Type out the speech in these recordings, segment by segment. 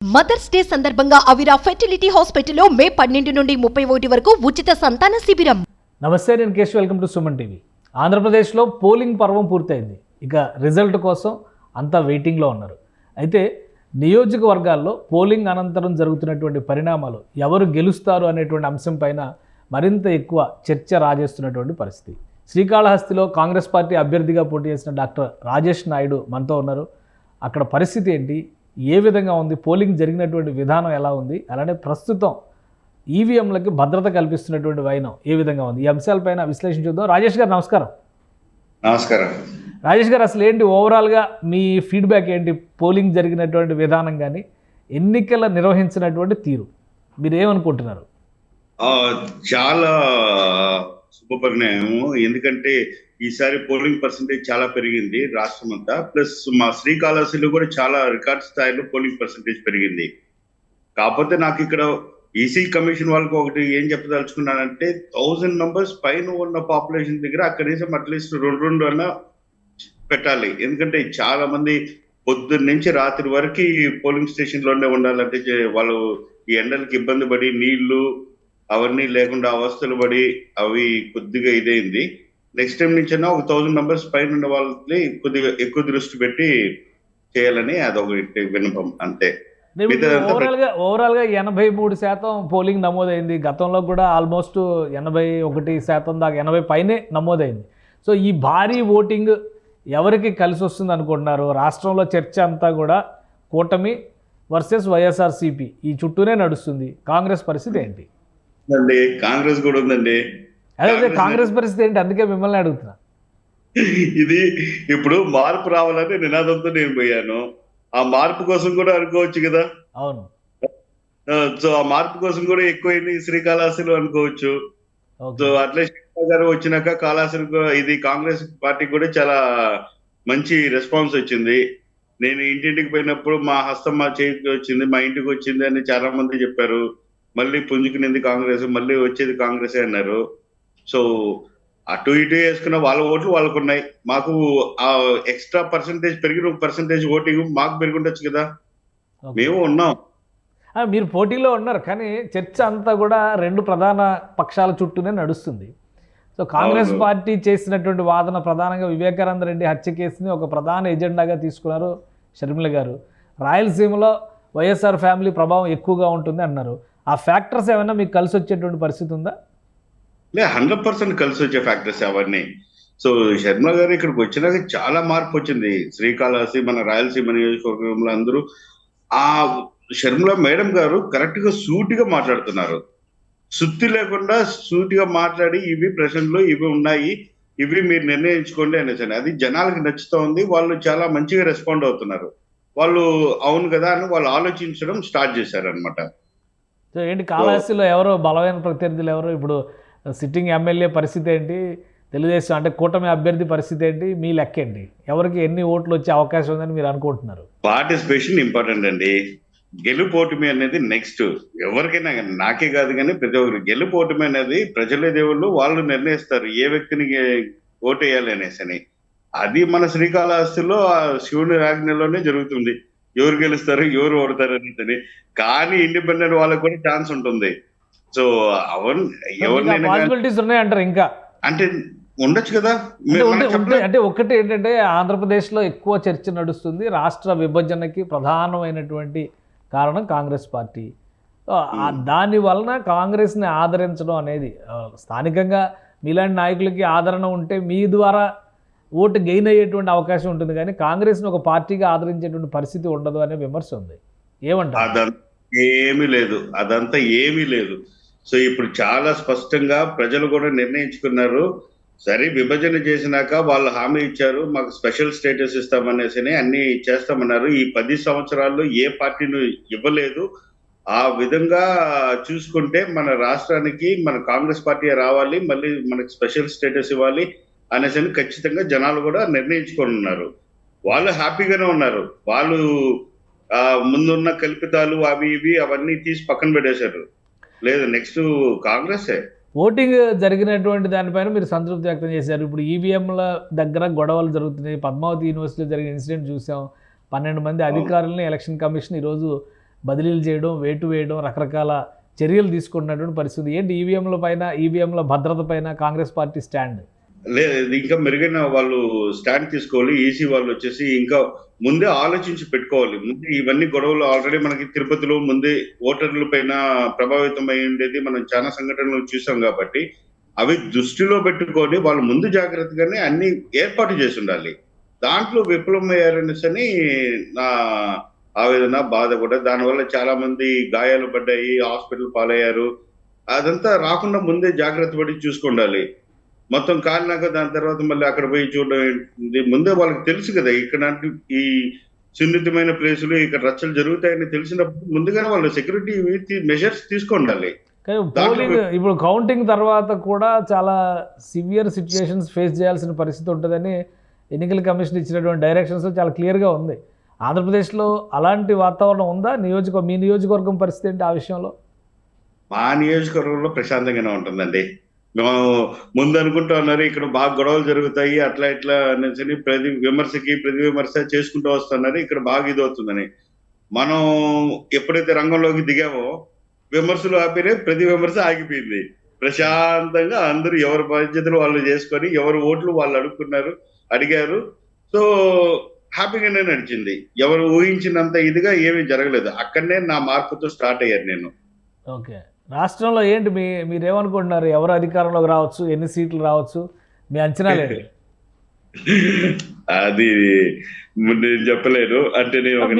Mothers day సందర్భంగా అవిరా fertility హాస్పిటల్లో మే 12 నుండి 31 వరకు ఉచిత సంతాన శిబిరం. నమస్తే, నేను Keshav. Welcome to Suman TV. ఆంధ్రప్రదేశ్లో పోలింగ్ పర్వం పూర్తయింది. ఇక రిజల్ట్ కోసం అంతా వెయిటింగ్లో ఉన్నారు. అయితే నియోజకవర్గాల్లో పోలింగ్ అనంతరం జరుగుతున్నటువంటి పరిణామాలు, ఎవరు గెలుస్తారు అనేటువంటి అంశం పైన మరింత ఎక్కువ చర్చ రాజేస్తున్నటువంటి పరిస్థితి. శ్రీకాళహస్తిలో కాంగ్రెస్ పార్టీ అభ్యర్థిగా పోటీ చేసిన డాక్టర్ రాజేష్ నాయుడు మనతో ఉన్నారు. అక్కడ పరిస్థితి ఏంటి, ఏ విధంగా ఉంది, పోలింగ్ జరిగినటువంటి విధానం ఎలా ఉంది, అలానే ప్రస్తుతం ఈవీఎంలకి భద్రత కల్పిస్తున్నటువంటి వైనం ఏ విధంగా ఉంది, ఈ అంశాలపైన విశ్లేషించుద్దాం. రాజేష్ గారు నమస్కారం. నమస్కారం. రాజేష్ గారు, అసలు ఏంటి ఓవరాల్గా మీ ఫీడ్బ్యాక్ ఏంటి, పోలింగ్ జరిగినటువంటి విధానం కానీ ఎన్నికల నిర్వహించినటువంటి తీరు మీరు ఏమనుకుంటున్నారు? చాలా శుభపరిణామము. ఎందుకంటే ఈసారి పోలింగ్ పర్సంటేజ్ చాలా పెరిగింది రాష్ట్రం అంతా. ప్లస్ మా శ్రీకాళహస్తిలో కూడా చాలా రికార్డ్ స్థాయిలో పోలింగ్ పర్సంటేజ్ పెరిగింది. కాకపోతే నాకు ఇక్కడ ఈసీ కమిషన్ వాళ్ళకి ఒకటి ఏం చెప్పదలుచుకున్నానంటే, 1000 మెంబర్స్ పైన ఉన్న పాపులేషన్ దగ్గర కనీసం అట్లీస్ట్ 2 అన్నా పెట్టాలి. ఎందుకంటే చాలా మంది పొద్దున్న నుంచి రాత్రి వరకు పోలింగ్ స్టేషన్ లోనే ఉండాలంటే వాళ్ళు ఈ ఎండలకి ఇబ్బంది పడి నీళ్లు అవన్నీ లేకుండా అవస్థలు పడి అవి కొద్దిగా ఇదైంది. నెక్స్ట్ టైం నుంచి ఒక 1000 మెంబర్స్ పైన ఉన్న వాళ్ళని కొద్దిగా ఎక్కువ దృష్టి పెట్టి చేయాలని అదొకటి విన్నపం అంతే. ఓవరాల్గా 83% పోలింగ్ నమోదైంది. గతంలో కూడా ఆల్మోస్ట్ 81% దాకా 80 పైనే నమోదైంది. సో ఈ భారీ ఓటింగ్ ఎవరికి కలిసి వస్తుంది అనుకుంటున్నారు? రాష్ట్రంలో చర్చ అంతా కూడా కూటమి వర్సెస్ వైఎస్ఆర్సీపీ ఈ చుట్టూనే నడుస్తుంది. కాంగ్రెస్ పరిస్థితి ఏంటి? కాంగ్రెస్ కూడా ఉందండి. అదే కాంగ్రెస్ పరిస్థితి ఏంటి, అందుకే మిమ్మల్ని అడుగుతున్నా. ఇది ఇప్పుడు మార్పు రావాలని నినాదంతో నేను పోయాను. ఆ మార్పు కోసం కూడా అనుకోవచ్చు కదా. అవును. సో ఆ మార్పు కోసం కూడా ఎక్కువైంది శ్రీకాళహస్తిలో అనుకోవచ్చు. సో అట్లే శ్రీకాళ గారు వచ్చినాక కాళహస్తి ఇది కాంగ్రెస్ పార్టీ కూడా చాలా మంచి రెస్పాన్స్ వచ్చింది. నేను ఇంటింటికి పోయినప్పుడు మా హస్తం మా చేతికి వచ్చింది, మా ఇంటికి వచ్చింది అని చాలా మంది చెప్పారు. మళ్ళీ పుంజుకునేది కాంగ్రెస్, మళ్ళీ వచ్చేది కాంగ్రెస్ అన్నారు. సో అటు ఇటు వేసుకున్న వాళ్ళ ఓట్లు వాళ్ళకు ఉన్నాయి. మాకు ఆ ఎక్స్ట్రా పర్సంటేజ్ పెరిగిన పర్సంటేజ్ ఓటింగ్ మాకు పెరుగుండొచ్చు కదా, మేము ఉన్నాం. మీరు పోటీలో ఉన్నారు, కానీ చర్చ అంతా కూడా 2 ప్రధాన పక్షాల చుట్టూనే నడుస్తుంది. సో కాంగ్రెస్ పార్టీ చేసినటువంటి వాదన ప్రధానంగా వివేకానంద రెడ్డి హత్య కేసుని ఒక ప్రధాన ఎజెండాగా తీసుకున్నారు షర్మిల గారు. రాయలసీమలో వైఎస్ఆర్ ఫ్యామిలీ ప్రభావం ఎక్కువగా ఉంటుంది అన్నారు. ఆ ఫ్యాక్టర్స్ ఏమైనా మీకు కలిసి వచ్చేటువంటి పరిస్థితి ఉందా? 100% కలిసి వచ్చే ఫ్యాక్టర్స్ అవన్నీ. సో శర్మ గారు ఇక్కడికి వచ్చినాక చాలా మార్పు వచ్చింది. శ్రీకాళహస్తి మన రాయలసీమ నియోజకవర్గంలో అందరూ ఆ శర్మల మేడం గారు కరెక్ట్ గా సూటిగా మాట్లాడుతున్నారు. సుత్తి లేకుండా సూటిగా మాట్లాడి ఇవి ప్రశ్నలు ఇవి ఉన్నాయి, ఇవి మీరు నిర్ణయించుకోండి అనేసి అది జనాలకి నచ్చుతూ ఉంది. వాళ్ళు చాలా మంచిగా రెస్పాండ్ అవుతున్నారు. వాళ్ళు అవును కదా అని వాళ్ళు ఆలోచించడం స్టార్ట్ చేశారనమాట. సో ఏంటి, కాళహస్తిలో ఎవరో బలమైన ప్రత్యర్థులు ఎవరు? ఇప్పుడు సిట్టింగ్ ఎమ్మెల్యే పరిస్థితి ఏంటి, తెలుగుదేశం అంటే కూటమి అభ్యర్థి పరిస్థితి ఏంటి, మీ లెక్క ఏంటి, ఎవరికి ఎన్ని ఓట్లు వచ్చే అవకాశం ఉందని మీరు అనుకుంటున్నారు? పార్టిసిపేషన్ ఇంపార్టెంట్ అండి. గెలుపోటమి అనేది నెక్స్ట్ ఎవరికైనా కానీ, నాకే కాదు కానీ ప్రతి ఒక్కరు గెలుపోటమి అనేది ప్రజలే దేవుళ్ళు, వాళ్ళు నిర్ణయిస్తారు ఏ వ్యక్తిని ఓటేయాలి అనేసి అని. అది మన శ్రీకాళహస్తిలో శివుని ఆజ్ఞలోనే జరుగుతుంది. ఎవరు గెలుస్తారు ఎవరు ఓడతారు అనేది. కానీ ఇండిపెండెంట్ వాళ్ళకి కూడా ఛాన్స్ ఉంటుంది. సో పాసిబిలిటీస్ ఉన్నాయంటారు ఇంకా? అంటే ఉండొచ్చు కదా. అంటే ఒకటి ఏంటంటే, ఆంధ్రప్రదేశ్లో ఎక్కువ చర్చ నడుస్తుంది. రాష్ట్ర విభజనకి ప్రధానమైనటువంటి కారణం కాంగ్రెస్ పార్టీ. దాని వలన కాంగ్రెస్ని ఆదరించడం అనేది స్థానికంగా మీలాంటి నాయకులకి ఆదరణ ఉంటే మీ ద్వారా ఓటు గెయిన్ అయ్యేటువంటి అవకాశం ఉంటుంది, కానీ కాంగ్రెస్ని ఒక పార్టీగా ఆదరించేటువంటి పరిస్థితి ఉండదు అనే విమర్శ ఉంది. ఏమంటారు? అదంతా ఏమీ లేదు. సో ఇప్పుడు చాలా స్పష్టంగా ప్రజలు కూడా నిర్ణయించుకున్నారు. సరే, విభజన చేసినాక వాళ్ళు హామీ ఇచ్చారు, మాకు స్పెషల్ స్టేటస్ ఇస్తామనేసి అన్ని చేస్తామన్నారు. ఈ 10 సంవత్సరాల్లో ఏ పార్టీని ఇవ్వలేదు. ఆ విధంగా చూసుకుంటే మన రాష్ట్రానికి మన కాంగ్రెస్ పార్టీ రావాలి, మళ్ళీ మనకి స్పెషల్ స్టేటస్ ఇవ్వాలి అనేసి ఖచ్చితంగా జనాలు కూడా నిర్ణయించుకొని ఉన్నారు. వాళ్ళు హ్యాపీగానే ఉన్నారు. వాళ్ళు ముందున్న కల్పితాలు అవి ఇవి అవన్నీ తీసి పక్కన పెట్టేశారు. లేదు, నెక్స్ట్ కాంగ్రెసే. ఓటింగ్ జరిగినటువంటి దానిపైన మీరు సంతృప్తి వ్యక్తం చేశారు. ఇప్పుడు ఈవీఎంల దగ్గర గొడవలు జరుగుతున్నాయి. పద్మావతి యూనివర్సిటీలో జరిగిన ఇన్సిడెంట్ చూసాం. 12 మంది అధికారులని ఎలక్షన్ కమిషన్ ఈరోజు బదిలీలు చేయడం, వేటు వేయడం, రకరకాల చర్యలు తీసుకుంటున్నటువంటి పరిస్థితి. ఏంటి ఈవీఎంల పైన, ఈవీఎంల భద్రత పైన కాంగ్రెస్ పార్టీ స్టాండ్? లేదు, ఇంకా మెరుగైన వాళ్ళు స్టాండ్ తీసుకోవాలి. ఈసీ వాళ్ళు వచ్చేసి ఇంకా ముందే ఆలోచించి పెట్టుకోవాలి. ముందే ఇవన్నీ గొడవలు ఆల్రెడీ మనకి తిరుపతిలో ముందే ఓటర్ల పైన ప్రభావితం అయి ఉండేది మనం చాలా సంఘటనలు చూసాం కాబట్టి అవి దృష్టిలో పెట్టుకొని వాళ్ళు ముందు జాగ్రత్తగానే అన్ని ఏర్పాటు చేసి ఉండాలి. దాంట్లో విఫలమయ్యారనేసి అని నా ఆవేదన, బాధ కూడా. దానివల్ల చాలా మంది గాయాలు పడ్డాయి, హాస్పిటల్ పాలయ్యారు. అదంతా రాకుండా ముందే జాగ్రత్త పడి చూసుకుండాలి. మొత్తం కాలినాక దాని తర్వాత మళ్ళీ అక్కడ పోయి చూడడం ఏంటి? ముందే వాళ్ళకి తెలుసు కదా ఇక్కడ ఈ సున్నితమైన ప్లేసులు ఇక్కడ రచ్చలు జరుగుతాయని తెలిసినప్పుడు ముందుగానే వాళ్ళు సెక్యూరిటీ మెజర్స్ తీసుకుండాలి. కానీ పోలింగ్ ఇప్పుడు కౌంటింగ్ తర్వాత కూడా చాలా సివియర్ సిచ్యుయేషన్స్ ఫేస్ చేయాల్సిన పరిస్థితి ఉంటుందని ఎన్నికల కమిషన్ ఇచ్చినటువంటి డైరెక్షన్స్లో చాలా క్లియర్గా ఉంది. ఆంధ్రప్రదేశ్లో అలాంటి వాతావరణం ఉందా? మీ నియోజకవర్గం పరిస్థితి ఏంటి ఆ విషయంలో? మా నియోజకవర్గంలో ప్రశాంతంగానే ఉంటుందండి. మేము ముందు అనుకుంటా ఉన్నారు ఇక్కడ బాగా గొడవలు జరుగుతాయి అట్లా ఇట్లా అనేసి ప్రతి విమర్శ చేసుకుంటూ వస్తున్నారు, ఇక్కడ బాగా ఇది అవుతుందని. మనం ఎప్పుడైతే రంగంలోకి దిగామో విమర్శలు ఆపినాయి, ప్రతి విమర్శ ఆగిపోయింది. ప్రశాంతంగా అందరూ ఎవరి బాధ్యతలు వాళ్ళు చేసుకొని ఎవరి ఓట్లు వాళ్ళు అడిగారు. సో హ్యాపీగానే నడిచింది. ఎవరు ఊహించినంత ఇదిగా ఏమీ జరగలేదు. అక్కడనే నా మార్పుతో స్టార్ట్ అయ్యాను నేను. ఓకే, రాష్ట్రంలో ఏంటి మీరేమనుకుంటున్నారు? ఎవరు అధికారంలోకి రావచ్చు, ఎన్ని సీట్లు రావచ్చు, మీ అంచనాలు ఏంటి? అది నేను చెప్పలేను. అంటే నేను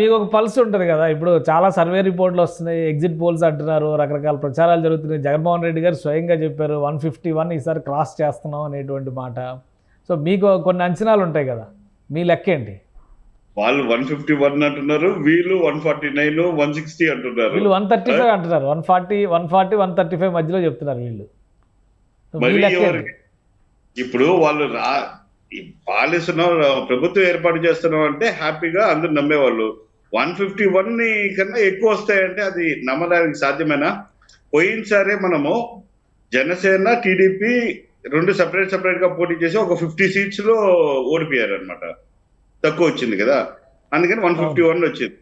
మీకు ఒక పల్స్ ఉంటుంది కదా. ఇప్పుడు చాలా సర్వే రిపోర్ట్లు వస్తున్నాయి, ఎగ్జిట్ పోల్స్ అంటున్నారు, రకరకాల ప్రచారాలు జరుగుతున్నాయి. జగన్మోహన్ రెడ్డి గారు స్వయంగా చెప్పారు 151 ఈసారి క్రాస్ చేస్తున్నాం అనేటువంటి మాట. సో మీకు కొన్ని అంచనాలు ఉంటాయి కదా, మీ లెక్క ఏంటి? వాళ్ళు 151 అంటున్నారు, వీళ్ళు 149, 160 అంటున్నారు, వీళ్ళు 135 అంటున్నారు. 140, 135 మధ్యలో చెప్తున్నారు వీళ్ళు. ఇప్పుడు వాళ్ళు పాలిస్తున్నాం, ప్రభుత్వం ఏర్పాటు చేస్తున్నాం అంటే హ్యాపీగా అందరూ నమ్మేవాళ్ళు. 151 కన్నా ఎక్కువ వస్తాయంటే అది నమ్మడానికి సాధ్యమేనా? పోయినసారే మనము జనసేన, టీడీపీ రెండు సెపరేట్ గా పోటీ చేసి ఒక 50 సీట్స్ లో ఓడిపోయారు అనమాట. తక్కువ వచ్చింది కదా, అందుకని 151 వచ్చింది.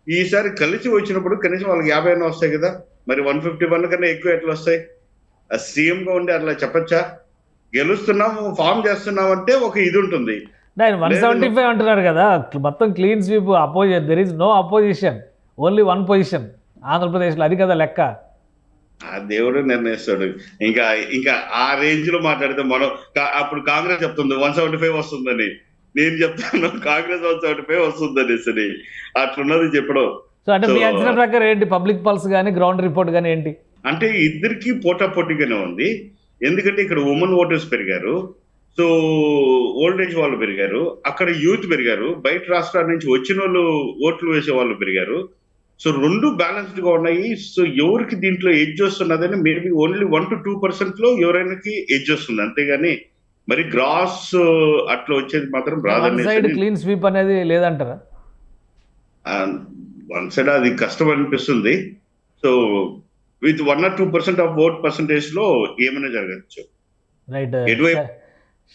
ఈసారి కలిసి వచ్చినప్పుడు కనీసం వాళ్ళకి 50 వస్తాయి కదా, మరి 151 కన్నా ఎక్కువ ఎట్లా వస్తాయి? సీఎం గా ఉండి అట్లా చెప్పచ్చా? గెలుస్తున్నాము, ఫామ్ చేస్తున్నాం అంటే ఒక ఇది ఉంటుంది. 175 అంటున్నారు కదా, మొత్తం clean sweep. There is no opposition, only 1 position ఆంధ్రప్రదేశ్లో. అది కదా లెక్క. ఆ దేవుడు నిర్ణయిస్తాడు. ఇంకా ఆ రేంజ్ లో మాట్లాడితే మనం అప్పుడు కాంగ్రెస్ చెప్తుంది 175 వస్తుందని, నేను చెప్తాను కాంగ్రెస్ 175 వస్తుందని. సరే, అట్లున్నది చెప్పడం. సో అంటే మీ అంచనా ప్రకారం ఏంటి? పబ్లిక్ పల్స్ కానీ గ్రౌండ్ రిపోర్ట్ కానీ ఏంటి? అంటే ఇద్దరికి పోటాపోటీగానే ఉంది. ఎందుకంటే ఇక్కడ ఉమెన్ ఓటర్స్ పెరిగారు, సో ఓల్డ్ ఏజ్ వాళ్ళు పెరిగారు, అక్కడ యూత్ పెరిగారు, బయట రాష్ట్రాల నుంచి వచ్చిన వాళ్ళు ఓట్లు వేసే వాళ్ళు పెరిగారు. సో రెండు బ్యాలెన్స్డ్ గా ఉన్నాయి. సో ఎవరికి దీంట్లో ఎడ్జ్ వస్తున్నదని మేబీ ఓన్లీ 1 to 2% లో ఎవరైనాకి ఎడ్జ్ వస్తుంది, అంతేగాని మరి గ్రాస్ అట్లా వచ్చేది మాత్రం రాదు. క్లీన్ స్వీప్ అనేది లేదంటారా? వన్ సైడ్ అది కష్టం అనిపిస్తుంది. So with 1 or 2% of vote percentage లో ఏమైనా జరగచ్చు. రైట్.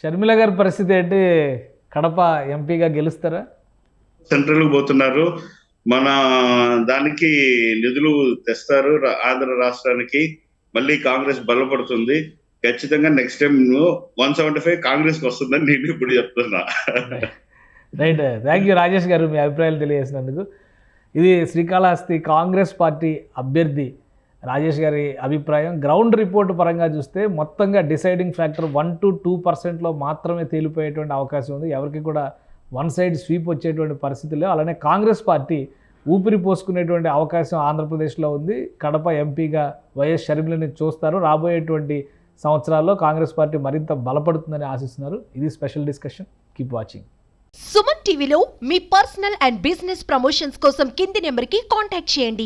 షర్మిల గారి పరిస్థితి ఏంటి? కడప ఎంపీగా గెలుస్తారా? సెంట్రల్ పోతున్నారు, మన దానికి నిధులు తెస్తారు ఆంధ్ర రాష్ట్రానికి. మళ్ళీ కాంగ్రెస్ బలపడుతుంది. ఖచ్చితంగా నెక్స్ట్ టైం 175 కాంగ్రెస్ వస్తుందని నేను ఇప్పుడు చెప్తున్నా. రైట్. థ్యాంక్ యూ రాజేష్ గారు, మీ అభిప్రాయాలు తెలియజేసినందుకు. ఇది శ్రీకాళహస్తి కాంగ్రెస్ పార్టీ అభ్యర్థి రాజేష్ గారి అభిప్రాయం. గ్రౌండ్ రిపోర్ట్ పరంగా చూస్తే మొత్తంగా డిసైడింగ్ ఫ్యాక్టర్ 1 to 2% మాత్రమే తేలిపోయేటువంటి అవకాశం ఉంది. ఎవరికి కూడా వన్ సైడ్ స్వీప్ వచ్చేటువంటి పరిస్థితుల్లో. అలానే కాంగ్రెస్ పార్టీ ఊపిరి పోసుకునేటువంటి అవకాశం ఆంధ్రప్రదేశ్లో ఉంది. కడప ఎంపీగా వైఎస్ షర్మిలని చూస్తారు. రాబోయేటువంటి సంవత్సరాల్లో కాంగ్రెస్ పార్టీ మరింత బలపడుతుందని ఆశిస్తున్నారు. ఇది special discussion. Keep watching. Suman టీవీలో మీ పర్సనల్ అండ్ బిజినెస్ ప్రమోషన్స్ కోసం కింది నెంబర్కి కాంటాక్ట్ చేయండి.